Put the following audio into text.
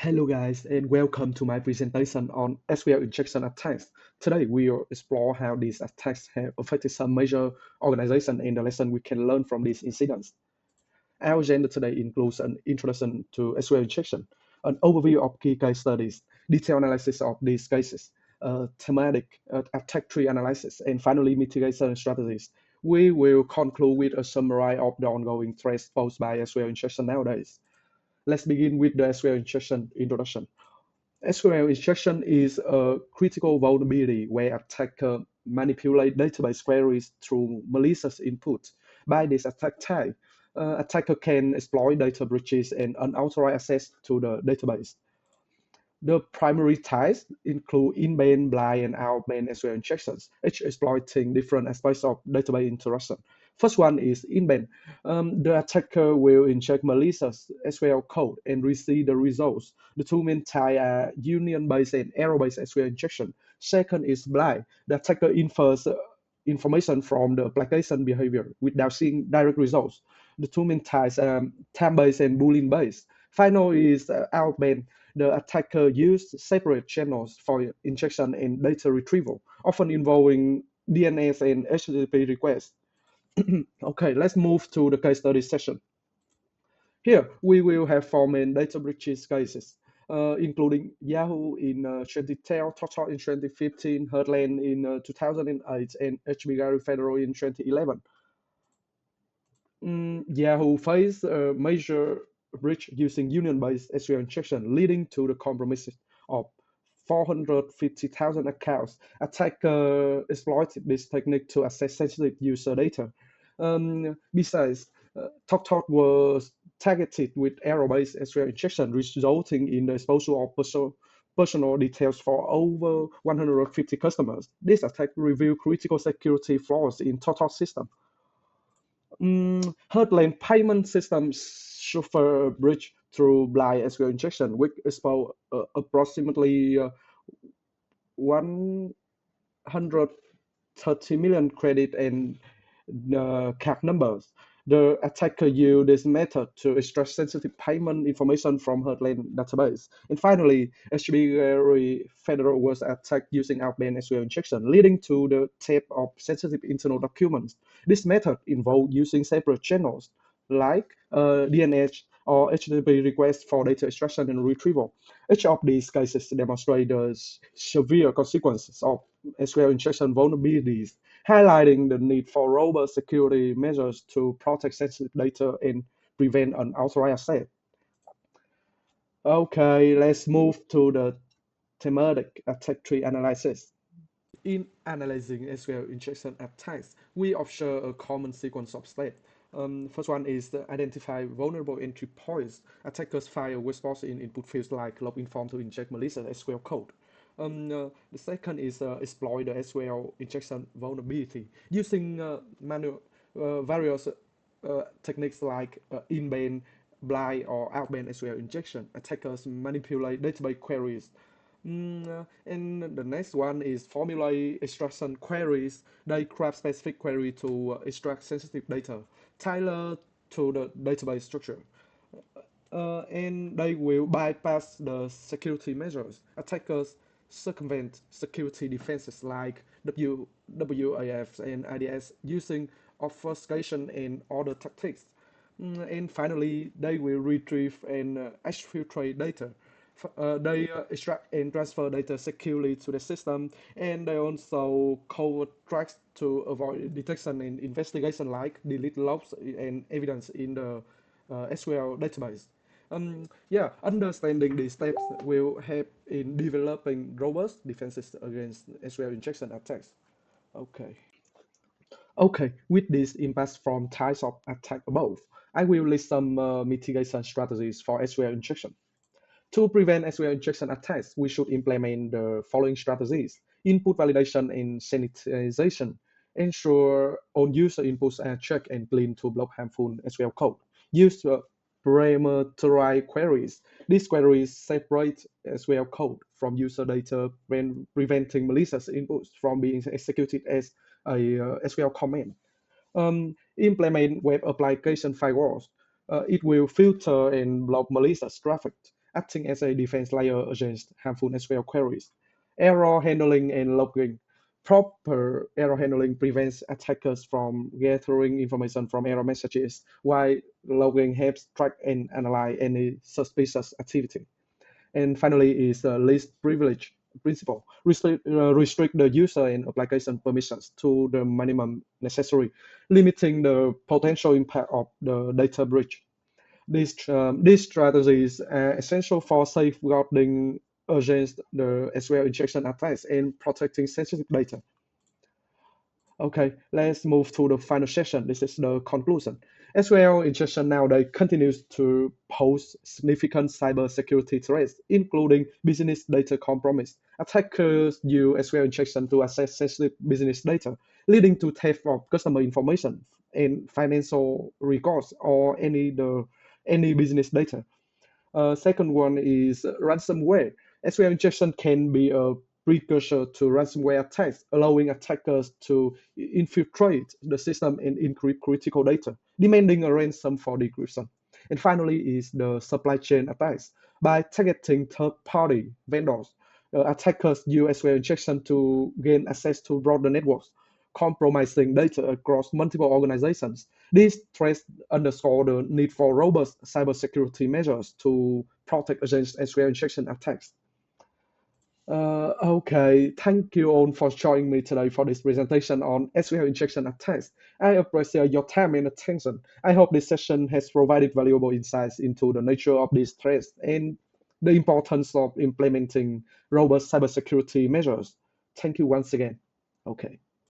Hello guys and welcome to my presentation on SQL injection attacks. Today we will explore how these attacks have affected some major organizations and the lesson we can learn from these incidents. Our agenda today includes an introduction to SQL injection, an overview of key case studies, detailed analysis of these cases, thematic attack tree analysis, and finally mitigation strategies. We will conclude with a summary of the ongoing threats posed by SQL injection nowadays. Let's begin with the SQL injection introduction. SQL injection is a critical vulnerability where attacker manipulate database queries through malicious input. By this attack type, attacker can exploit data breaches and unauthorized access to the database. The primary types include in-band, blind, and out-band SQL injections, each exploiting different aspects of database interaction. First one is in-band. The attacker will inject malicious SQL code and receive the results. The two main types are union-based and error-based SQL injection. Second is blind. The attacker infers information from the application behavior without seeing direct results. The two main types are time-based and Boolean-based. Final is out-band. The attacker used separate channels for injection and data retrieval, often involving DNS and HTTP requests. Okay, let's move to the case study session. Here, we will have four main data breaches cases, including Yahoo in 2010, TalkTalk in 2015, Heartland in 2008, and HB Federal in 2011. Yahoo faced a major breach using union-based SQL injection, leading to the compromise of 450,000 accounts. Attacker exploited this technique to access sensitive user data. Besides, TalkTalk was targeted with error-based SQL injection, resulting in the exposure of personal details for over 150 customers. This attack revealed critical security flaws in TalkTalk system. Heartland payment system suffer breach through blind SQL injection, which exposed approximately 130 million credit and card numbers. The attacker used this method to extract sensitive payment information from Heartland database. And finally, HB Federal was attacked using outbound SQL injection, leading to the theft of sensitive internal documents. This method involved using separate channels like DNS or HTTP requests for data extraction and retrieval. Each of these cases demonstrate the severe consequences of SQL injection vulnerabilities, highlighting the need for robust security measures to protect sensitive data and prevent unauthorized access. Okay, let's move to the thematic attack tree analysis. In analyzing SQL injection attacks, we observe a common sequence of steps. First one is to identify vulnerable entry points. Attackers file response in input fields like login form to inject malicious SQL code. The second is exploit the SQL injection vulnerability using various techniques like in-band, blind, or out-band SQL injection. Attackers manipulate database queries. And the next one is formulate extraction queries. They craft specific query to extract sensitive data, tailored to the database structure. And they will bypass the security measures. Attackers circumvent security defenses like WAF and IDS using obfuscation and other tactics. And finally, they will retrieve and exfiltrate data. They extract and transfer data securely to the system, and they also cover tracks to avoid detection and investigation like delete logs and evidence in the SQL database. Yeah, understanding these steps will help in developing robust defenses against SQL injection attacks. Okay. Okay, with this impacts from types of attack above, I will list some mitigation strategies for SQL injection. To prevent SQL injection attacks, we should implement the following strategies: input validation and sanitization. Ensure all user inputs are checked and cleaned to block harmful SQL code. Use parameterized queries. These queries separate SQL code from user data when preventing malicious inputs from being executed as a SQL command. Implement web application firewalls. It will filter and block malicious traffic. acting as a defense layer against harmful SQL queries. Error handling and logging. Proper error handling prevents attackers from gathering information from error messages, while logging helps track and analyze any suspicious activity. And finally is the least privilege principle. Restrict the user and application permissions to the minimum necessary, limiting the potential impact of the data breach. These strategies are essential for safeguarding against the SQL injection attacks and protecting sensitive data. Okay, let's move to the final session. This is the conclusion. SQL injection nowadays continues to pose significant cybersecurity threats, including business data compromise. Attackers use SQL injection to access sensitive business data, leading to theft of customer information and financial records or any business data. Second one is ransomware. SQL injection can be a precursor to ransomware attacks, allowing attackers to infiltrate the system and encrypt critical data, demanding a ransom for decryption. And finally is the supply chain attacks. By targeting third-party vendors, attackers use SQL injection to gain access to broader networks, compromising data across multiple organizations. These threats underscore the need for robust cybersecurity measures to protect against SQL injection attacks. Okay, thank you all for joining me today for this presentation on SQL injection attacks. I appreciate your time and attention. I hope this session has provided valuable insights into the nature of these threats and the importance of implementing robust cybersecurity measures. Thank you once again. Okay.